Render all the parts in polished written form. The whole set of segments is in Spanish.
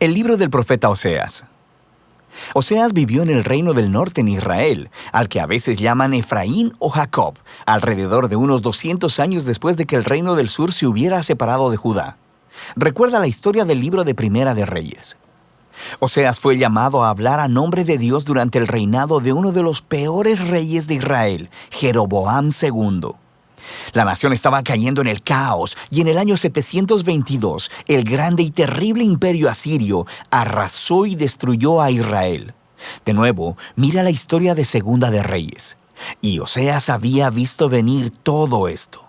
El libro del profeta Oseas. Oseas vivió en el reino del norte en Israel, al que a veces llaman Efraín o Jacob, alrededor de unos 200 años después de que el reino del sur se hubiera separado de Judá. Recuerda la historia del libro de Primera de Reyes. Oseas fue llamado a hablar a nombre de Dios durante el reinado de uno de los peores reyes de Israel, Jeroboam II. La nación estaba cayendo en el caos y en el año 722 el grande y terrible imperio asirio arrasó y destruyó a Israel. De nuevo, mira la historia de Segunda de Reyes. Y Oseas había visto venir todo esto.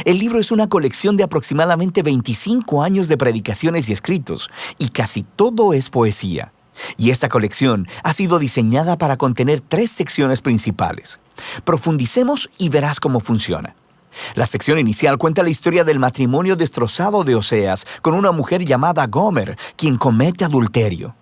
El libro es una colección de aproximadamente 25 años de predicaciones y escritos, y casi todo es poesía. Y esta colección ha sido diseñada para contener 3 secciones principales. Profundicemos y verás cómo funciona. La sección inicial cuenta la historia del matrimonio destrozado de Oseas con una mujer llamada Gomer, quien comete adulterio.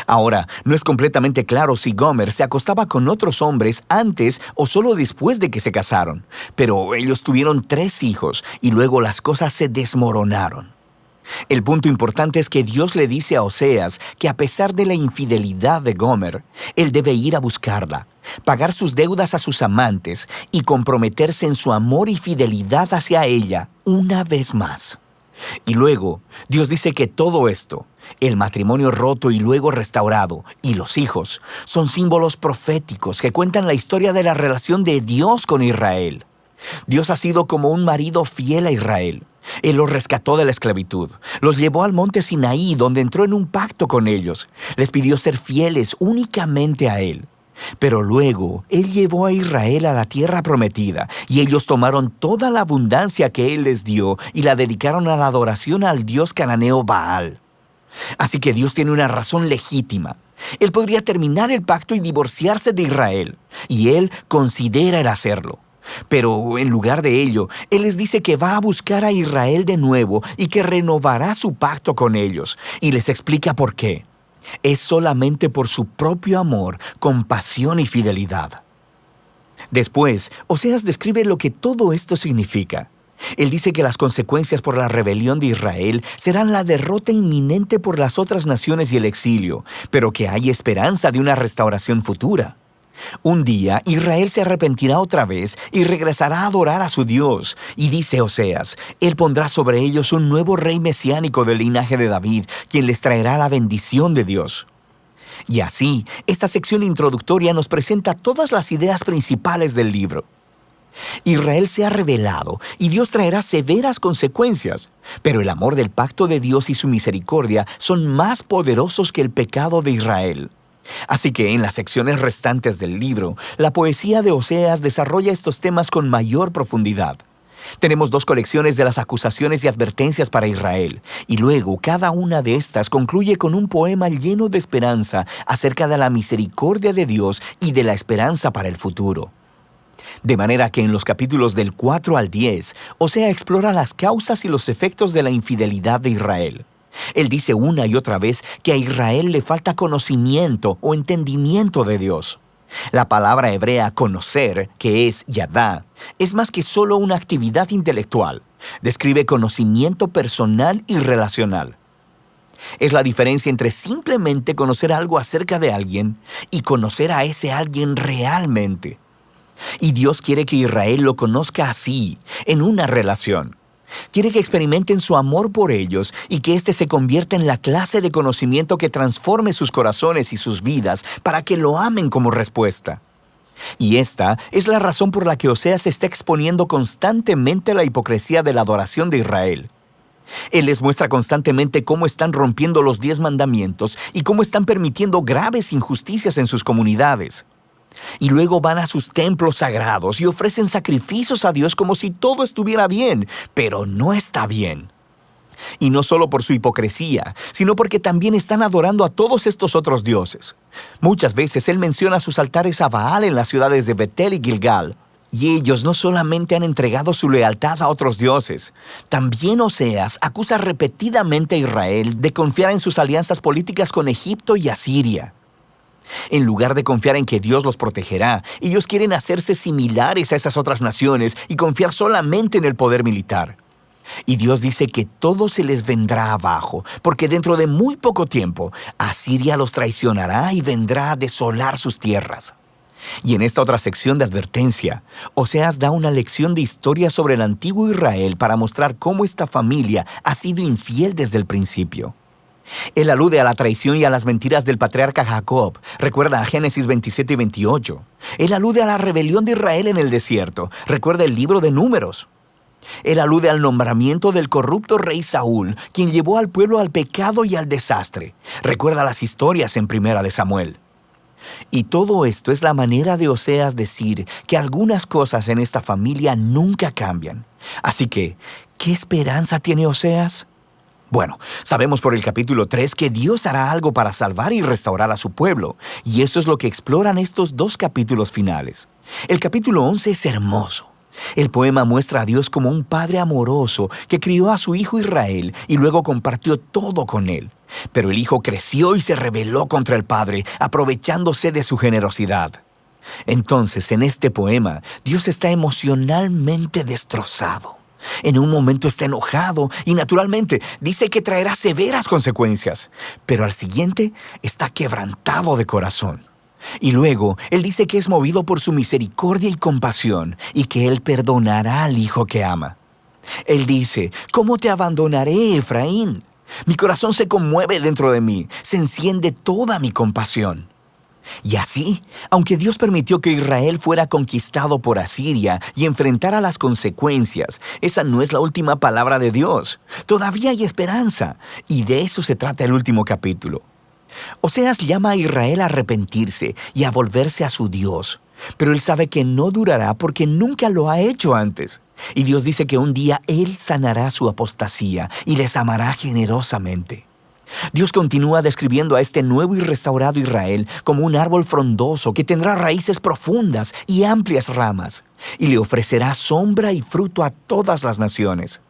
Ahora, no es completamente claro si Gomer se acostaba con otros hombres antes o solo después de que se casaron, pero ellos tuvieron 3 hijos y luego las cosas se desmoronaron. El punto importante es que Dios le dice a Oseas que a pesar de la infidelidad de Gomer, él debe ir a buscarla, pagar sus deudas a sus amantes y comprometerse en su amor y fidelidad hacia ella una vez más. Y luego, Dios dice que todo esto, el matrimonio roto y luego restaurado, y los hijos, son símbolos proféticos que cuentan la historia de la relación de Dios con Israel. Dios ha sido como un marido fiel a Israel. Él los rescató de la esclavitud, los llevó al monte Sinaí, donde entró en un pacto con ellos. Les pidió ser fieles únicamente a Él. Pero luego, Él llevó a Israel a la tierra prometida, y ellos tomaron toda la abundancia que Él les dio y la dedicaron a la adoración al dios cananeo Baal. Así que Dios tiene una razón legítima. Él podría terminar el pacto y divorciarse de Israel, y Él considera el hacerlo. Pero en lugar de ello, Él les dice que va a buscar a Israel de nuevo y que renovará su pacto con ellos, y les explica por qué. Es solamente por su propio amor, compasión y fidelidad. Después, Oseas describe lo que todo esto significa. Él dice que las consecuencias por la rebelión de Israel serán la derrota inminente por las otras naciones y el exilio, pero que hay esperanza de una restauración futura. Un día, Israel se arrepentirá otra vez y regresará a adorar a su Dios. Y dice Oseas, Él pondrá sobre ellos un nuevo rey mesiánico del linaje de David, quien les traerá la bendición de Dios. Y así, esta sección introductoria nos presenta todas las ideas principales del libro. Israel se ha rebelado y Dios traerá severas consecuencias, pero el amor del pacto de Dios y su misericordia son más poderosos que el pecado de Israel. Así que en las secciones restantes del libro, la poesía de Oseas desarrolla estos temas con mayor profundidad. Tenemos 2 colecciones de las acusaciones y advertencias para Israel, y luego cada una de estas concluye con un poema lleno de esperanza acerca de la misericordia de Dios y de la esperanza para el futuro. De manera que en los capítulos del 4 al 10, Oseas explora las causas y los efectos de la infidelidad de Israel. Él dice una y otra vez que a Israel le falta conocimiento o entendimiento de Dios. La palabra hebrea conocer, que es yadá, es más que solo una actividad intelectual. Describe conocimiento personal y relacional. Es la diferencia entre simplemente conocer algo acerca de alguien y conocer a ese alguien realmente. Y Dios quiere que Israel lo conozca así, en una relación. Quiere que experimenten su amor por ellos y que éste se convierta en la clase de conocimiento que transforme sus corazones y sus vidas para que lo amen como respuesta. Y esta es la razón por la que Oseas está exponiendo constantemente la hipocresía de la adoración de Israel. Él les muestra constantemente cómo están rompiendo los 10 mandamientos y cómo están permitiendo graves injusticias en sus comunidades. Y luego van a sus templos sagrados y ofrecen sacrificios a Dios como si todo estuviera bien, pero no está bien. Y no solo por su hipocresía, sino porque también están adorando a todos estos otros dioses. Muchas veces Él menciona sus altares a Baal en las ciudades de Betel y Gilgal. Y ellos no solamente han entregado su lealtad a otros dioses, también Oseas acusa repetidamente a Israel de confiar en sus alianzas políticas con Egipto y Asiria. En lugar de confiar en que Dios los protegerá, ellos quieren hacerse similares a esas otras naciones y confiar solamente en el poder militar. Y Dios dice que todo se les vendrá abajo, porque dentro de muy poco tiempo, Asiria los traicionará y vendrá a desolar sus tierras. Y en esta otra sección de advertencia, Oseas da una lección de historia sobre el antiguo Israel para mostrar cómo esta familia ha sido infiel desde el principio. Él alude a la traición y a las mentiras del patriarca Jacob. Recuerda a Génesis 27 y 28. Él alude a la rebelión de Israel en el desierto. Recuerda el libro de Números. Él alude al nombramiento del corrupto rey Saúl, quien llevó al pueblo al pecado y al desastre. Recuerda las historias en Primera de Samuel. Y todo esto es la manera de Oseas decir que algunas cosas en esta familia nunca cambian. Así que, ¿qué esperanza tiene Oseas? Bueno, sabemos por el capítulo 3 que Dios hará algo para salvar y restaurar a su pueblo, y eso es lo que exploran estos dos capítulos finales. El capítulo 11 es hermoso. El poema muestra a Dios como un padre amoroso que crió a su hijo Israel y luego compartió todo con él. Pero el hijo creció y se rebeló contra el padre, aprovechándose de su generosidad. Entonces, en este poema, Dios está emocionalmente destrozado. En un momento está enojado y naturalmente dice que traerá severas consecuencias, pero al siguiente está quebrantado de corazón. Y luego, Él dice que es movido por su misericordia y compasión y que Él perdonará al hijo que ama. Él dice, ¿cómo te abandonaré, Efraín? Mi corazón se conmueve dentro de mí, se enciende toda mi compasión. Y así, aunque Dios permitió que Israel fuera conquistado por Asiria y enfrentara las consecuencias, esa no es la última palabra de Dios. Todavía hay esperanza, y de eso se trata el último capítulo. Oseas llama a Israel a arrepentirse y a volverse a su Dios, pero él sabe que no durará porque nunca lo ha hecho antes. Y Dios dice que un día Él sanará su apostasía y les amará generosamente. Dios continúa describiendo a este nuevo y restaurado Israel como un árbol frondoso que tendrá raíces profundas y amplias ramas, y le ofrecerá sombra y fruto a todas las naciones.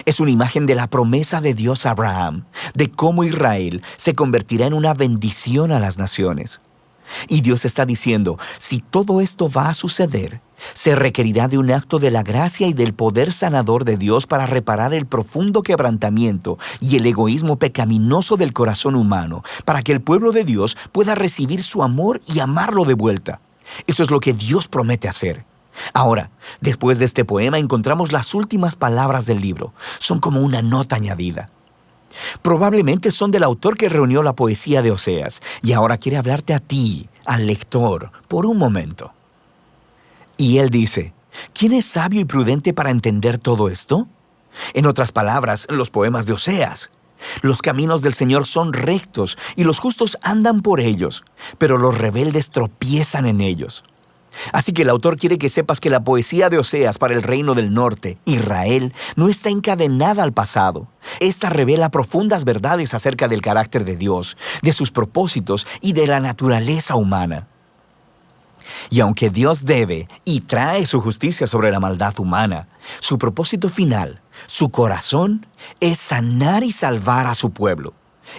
Es una imagen de la promesa de Dios a Abraham, de cómo Israel se convertirá en una bendición a las naciones. Y Dios está diciendo, si todo esto va a suceder, se requerirá de un acto de la gracia y del poder sanador de Dios para reparar el profundo quebrantamiento y el egoísmo pecaminoso del corazón humano, para que el pueblo de Dios pueda recibir su amor y amarlo de vuelta. Eso es lo que Dios promete hacer. Ahora, después de este poema encontramos las últimas palabras del libro. Son como una nota añadida. Probablemente son del autor que reunió la poesía de Oseas y ahora quiere hablarte a ti, al lector, por un momento. Y él dice, ¿quién es sabio y prudente para entender todo esto? En otras palabras, los poemas de Oseas. Los caminos del Señor son rectos y los justos andan por ellos, pero los rebeldes tropiezan en ellos. Así que el autor quiere que sepas que la poesía de Oseas para el reino del norte, Israel, no está encadenada al pasado. Esta revela profundas verdades acerca del carácter de Dios, de sus propósitos y de la naturaleza humana. Y aunque Dios debe y trae su justicia sobre la maldad humana, su propósito final, su corazón, es sanar y salvar a su pueblo.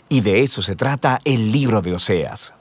Y de eso se trata el libro de Oseas.